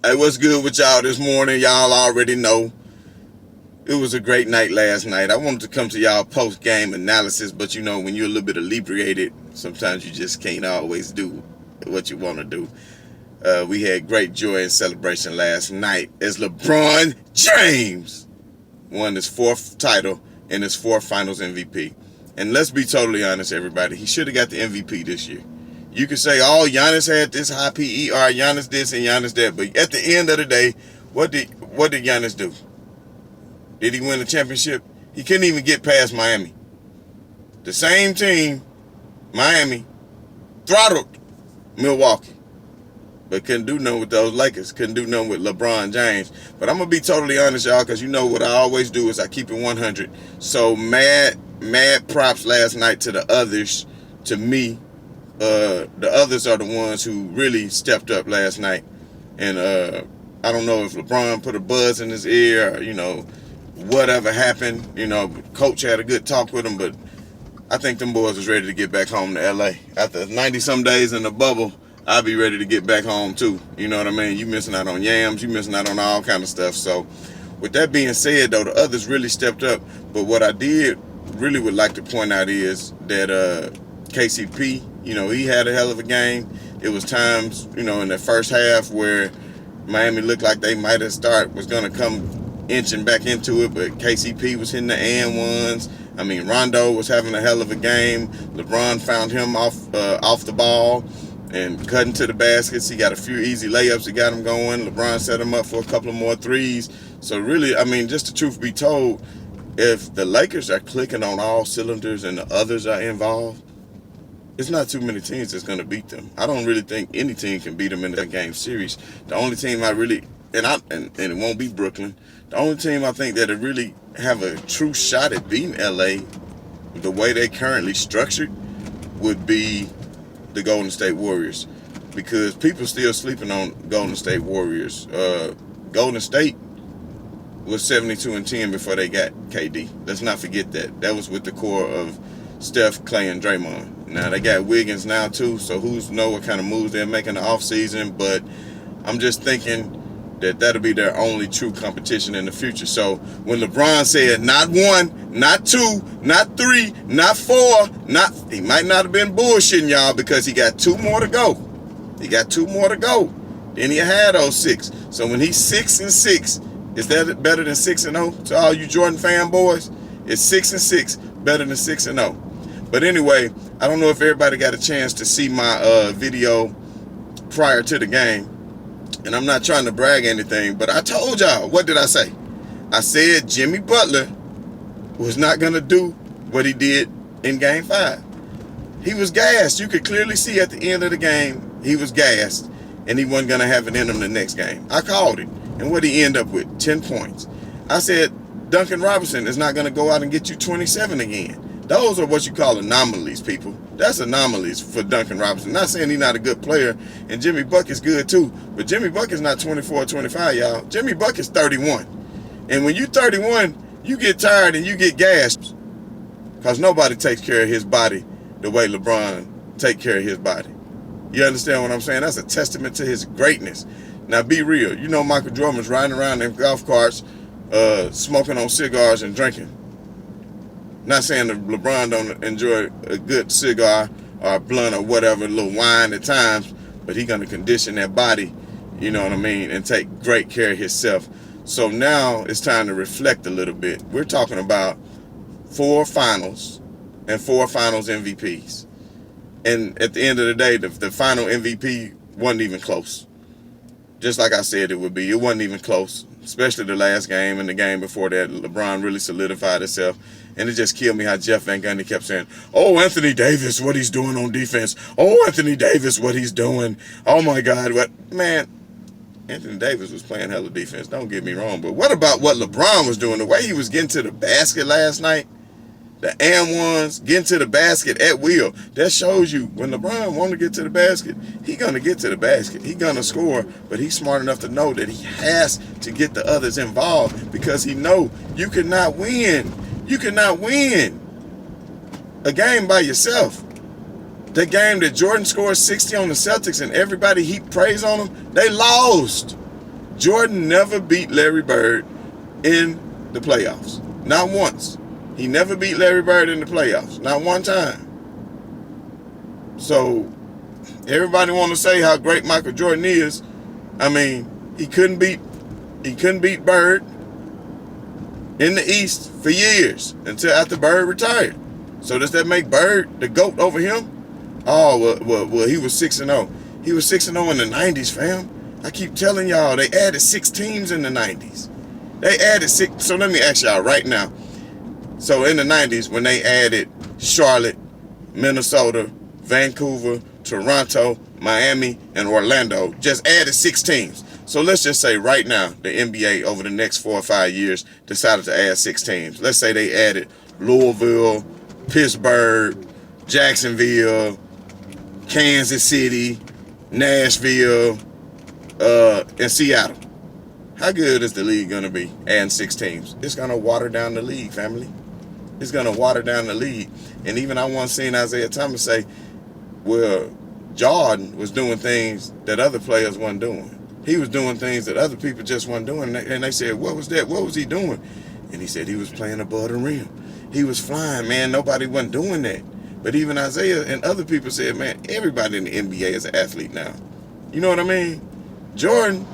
Hey, what's good with y'all this morning? Y'all already know it was a great night last night. I wanted to come to y'all post-game analysis, but you know, when you're a little bit inebriated, sometimes you just can't always do what you want to do. We had great joy and celebration last night as LeBron James won his fourth title and his fourth Finals MVP. And let's be totally honest, everybody, he should have got the MVP this year. You could say, oh, Giannis had this high PER, Giannis this and Giannis that. But at the end of the day, what did Giannis do? Did he win the championship? He couldn't even get past Miami. The same team, Miami, throttled Milwaukee. But couldn't do nothing with those Lakers. Couldn't do nothing with LeBron James. But I'm going to be totally honest, y'all, because you know what I always do is I keep it 100. So mad props last night to the others, to me. The others are the ones who really stepped up last night. And I don't know if LeBron put a buzz in his ear or, you know, whatever happened. You know, coach had a good talk with him, but I think them boys was ready to get back home to L.A. After 90-some days in the bubble, I'll be ready to get back home too. You know what I mean? You missing out on yams, you missing out on all kind of stuff. So with that being said, though, the others really stepped up. But what I really would like to point out is that KCP, you know, he had a hell of a game. It was times, you know, in the first half where Miami looked like they might have was going to come inching back into it, but KCP was hitting the and ones. I mean, Rondo was having a hell of a game. LeBron found him off the ball and cutting to the baskets. He got a few easy layups that got him going. LeBron set him up for a couple of more threes. So really, I mean, just the truth be told, if the Lakers are clicking on all cylinders and the others are involved, it's not too many teams that's going to beat them. I don't really think any team can beat them in that game series. The only team I really, and it won't be Brooklyn, the only team I think that'll really have a true shot at beating LA the way they currently structured would be the Golden State Warriors, because people still sleeping on Golden State Warriors. Golden State was 72-10 before they got KD. Let's not forget that. That was with the core of Steph, Clay, and Draymond. Now they got Wiggins now too, so who's know what kind of moves they're making in the offseason, but I'm just thinking that that'll be their only true competition in the future. So when LeBron said not one, not two, not three, not four, he might not have been bullshitting y'all, because he got two more to go. He got two more to go. Then he had those 6. So when he's 6-6, is that better than 6-0 to all you Jordan fanboys? It's 6-6 better than 6-0. But anyway, I don't know if everybody got a chance to see my video prior to the game. And I'm not trying to brag anything, but I told y'all, what did I say? I said Jimmy Butler was not going to do what he did in Game 5. He was gassed. You could clearly see at the end of the game, he was gassed, and he wasn't going to have it in him the next game. I called it. And what did he end up with? 10 points. I said Duncan Robinson is not going to go out and get you 27 again. Those are what you call anomalies, people. That's anomalies for Duncan Robinson. Not saying he's not a good player, and Jimmy Bucket's good too, but Jimmy Bucket's not 24 or 25, y'all. Jimmy Bucket's 31. And when you're 31, you get tired and you get gassed, because nobody takes care of his body the way LeBron take care of his body. You understand what I'm saying? That's a testament to his greatness. Now, be real. You know Michael Jordan's riding around in golf carts, smoking on cigars and drinking. Not saying that LeBron don't enjoy a good cigar or a blunt or whatever, a little wine at times, but he's going to condition that body, you know what I mean, and take great care of himself. So now it's time to reflect a little bit. We're talking about 4 finals and 4 finals MVPs. And at the end of the day, the final MVP wasn't even close. Just like I said it would be. It wasn't even close, especially the last game and the game before that. LeBron really solidified himself. And it just killed me how Jeff Van Gundy kept saying, oh, Anthony Davis, what he's doing on defense. Oh, Anthony Davis, what he's doing. Oh, my God. What? Man, Anthony Davis was playing hella defense. Don't get me wrong. But what about what LeBron was doing? The way he was getting to the basket last night, the and ones, getting to the basket at will. That shows you when LeBron want to get to the basket, he's going to get to the basket. He's going to score, but he's smart enough to know that he has to get the others involved, because he know you cannot win. You cannot win a game by yourself. The game that Jordan scored 60 on the Celtics and everybody heaped praise on them, they lost. Jordan never beat Larry Bird in the playoffs. Not once. He never beat Larry Bird in the playoffs. Not one time. So everybody want to say how great Michael Jordan is. I mean, he couldn't beat Bird in the East for years until after Bird retired. So does that make Bird the GOAT over him? Oh, well he was 6-0. He was 6-0 in the 90s, fam. I keep telling y'all, they added 6 teams in the 90s. They added 6. So let me ask y'all right now. So in the 90s, when they added Charlotte, Minnesota, Vancouver, Toronto, Miami, and Orlando, just added 6 teams. So let's just say right now, the NBA over the next 4 or 5 years decided to add 6 teams. Let's say they added Louisville, Pittsburgh, Jacksonville, Kansas City, Nashville, and Seattle. How good is the league going to be adding 6 teams? It's going to water down the league, family. It's going to water down the league. And even I once seen Isaiah Thomas say, well, Jordan was doing things that other players weren't doing. He was doing things that other people just weren't doing. And they said, what was that? What was he doing? And he said he was playing above the rim. He was flying, man. Nobody wasn't doing that. But even Isaiah and other people said, man, everybody in the NBA is an athlete now. You know what I mean? Jordan,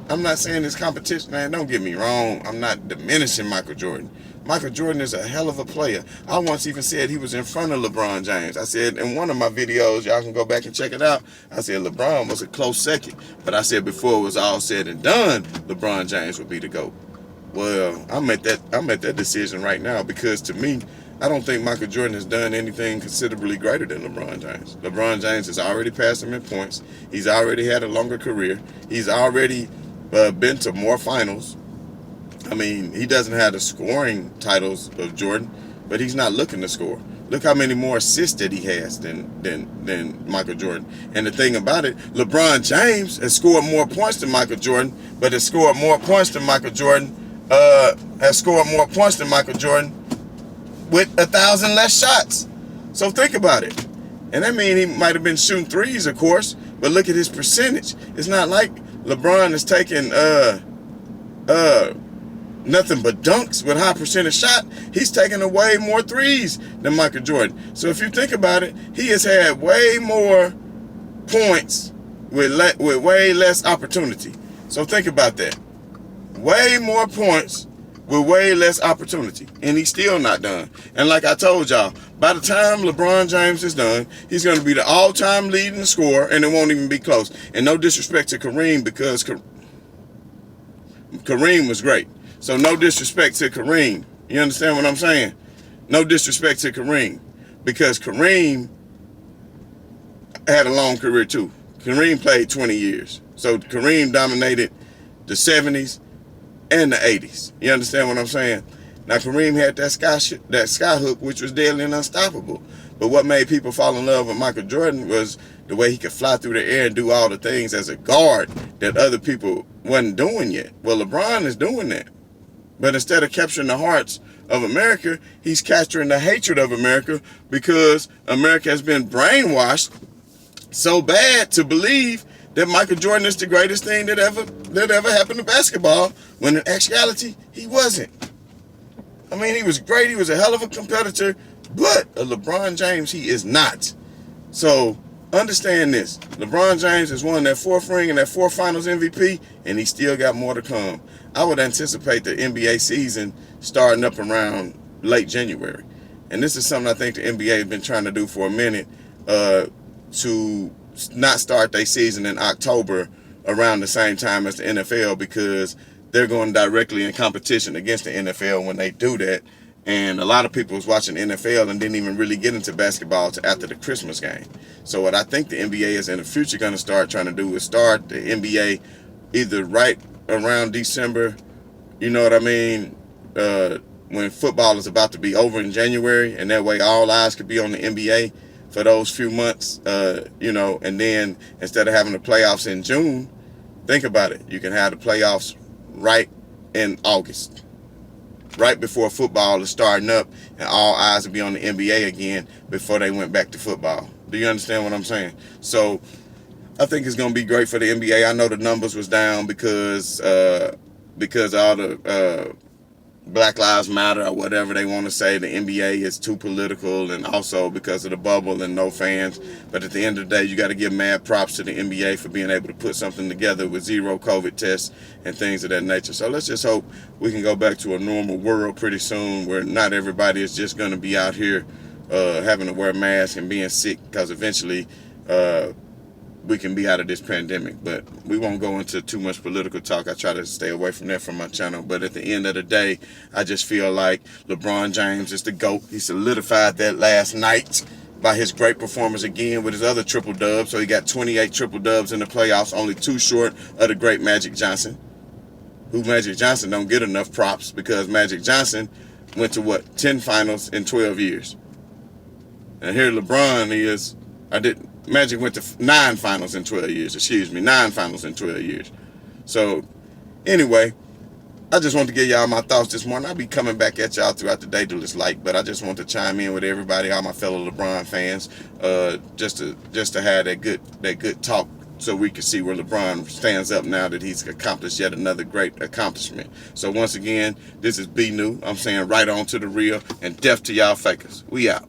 I'm not saying this competition, man, don't get me wrong. I'm not diminishing Michael Jordan. Michael Jordan is a hell of a player. I once even said he was in front of LeBron James. I said in one of my videos, y'all can go back and check it out, I said LeBron was a close second. But I said before it was all said and done, LeBron James would be the GOAT. Well, I'm at that decision right now because to me, I don't think Michael Jordan has done anything considerably greater than LeBron James. LeBron James has already passed him in points. He's already had a longer career. He's already been to more finals. I mean, he doesn't have the scoring titles of Jordan, but he's not looking to score. Look how many more assists that he has than Michael Jordan. And the thing about it, LeBron James has scored more points than Michael Jordan, but has scored more points than Michael Jordan. With 1,000 less shots. So think about it. And that means he might have been shooting threes, of course, but look at his percentage. It's not like LeBron is taking nothing but dunks with high percentage shot. He's taking away more threes than Michael Jordan. So if you think about it, he has had way more points with way less opportunity. So think about that. Way more points with way less opportunity. And he's still not done. And like I told y'all, by the time LeBron James is done, he's going to be the all-time leading scorer, and it won't even be close. And no disrespect to Kareem, because Kareem was great. So no disrespect to Kareem. You understand what I'm saying? No disrespect to Kareem, because Kareem had a long career too. Kareem played 20 years. So Kareem dominated the 70s and the 80s. You understand what I'm saying? Now Kareem had that sky hook, which was deadly and unstoppable. But what made people fall in love with Michael Jordan was the way he could fly through the air and do all the things as a guard that other people wasn't doing yet. Well, LeBron is doing that. But instead of capturing the hearts of America, he's capturing the hatred of America, because America has been brainwashed so bad to believe that Michael Jordan is the greatest thing that ever happened to basketball, when in actuality, he wasn't. I mean, he was great. He was a hell of a competitor, but a LeBron James, he is not. So understand this. LeBron James has won that 4th ring and that 4th finals MVP, and he still got more to come. I would anticipate the NBA season starting up around late January. And this is something I think the NBA has been trying to do for a minute, to not start their season in October around the same time as the NFL, because they're going directly in competition against the NFL when they do that. And a lot of people was watching NFL and didn't even really get into basketball till after the Christmas game. So what I think the NBA is in the future going to start trying to do is start the NBA either right around December, you know what I mean, when football is about to be over in January, and that way all eyes could be on the NBA for those few months, and then instead of having the playoffs in June, think about it, you can have the playoffs right in August, right before football is starting up, and all eyes will be on the NBA again before they went back to football. Do you understand what I'm saying? So I think it's going to be great for the NBA. I know the numbers was down because all the Black Lives Matter or whatever they want to say. The NBA is too political, and also because of the bubble and no fans. But at the end of the day, you got to give mad props to the NBA for being able to put something together with zero COVID tests and things of that nature. So let's just hope we can go back to a normal world pretty soon, where not everybody is just going to be out here having to wear masks and being sick, because eventually we can be out of this pandemic. But we won't go into too much political talk. I try to stay away from that from my channel. But at the end of the day, I just feel like LeBron James is the GOAT. He solidified that last night by his great performance again with his other triple dubs. So he got 28 triple dubs in the playoffs, only 2 short of the great Magic Johnson, who Magic Johnson don't get enough props, because Magic Johnson went to 10 finals in 12 years. And here LeBron is, Magic went to 9 finals in 12 years. 9 finals in 12 years. So, anyway, I just want to give y'all my thoughts this morning. I'll be coming back at y'all throughout the day till it's light, but I just want to chime in with everybody, all my fellow LeBron fans, just to have that good talk, so we can see where LeBron stands up now that he's accomplished yet another great accomplishment. So once again, this is B New. I'm saying right on to the real, and death to y'all fakers. We out.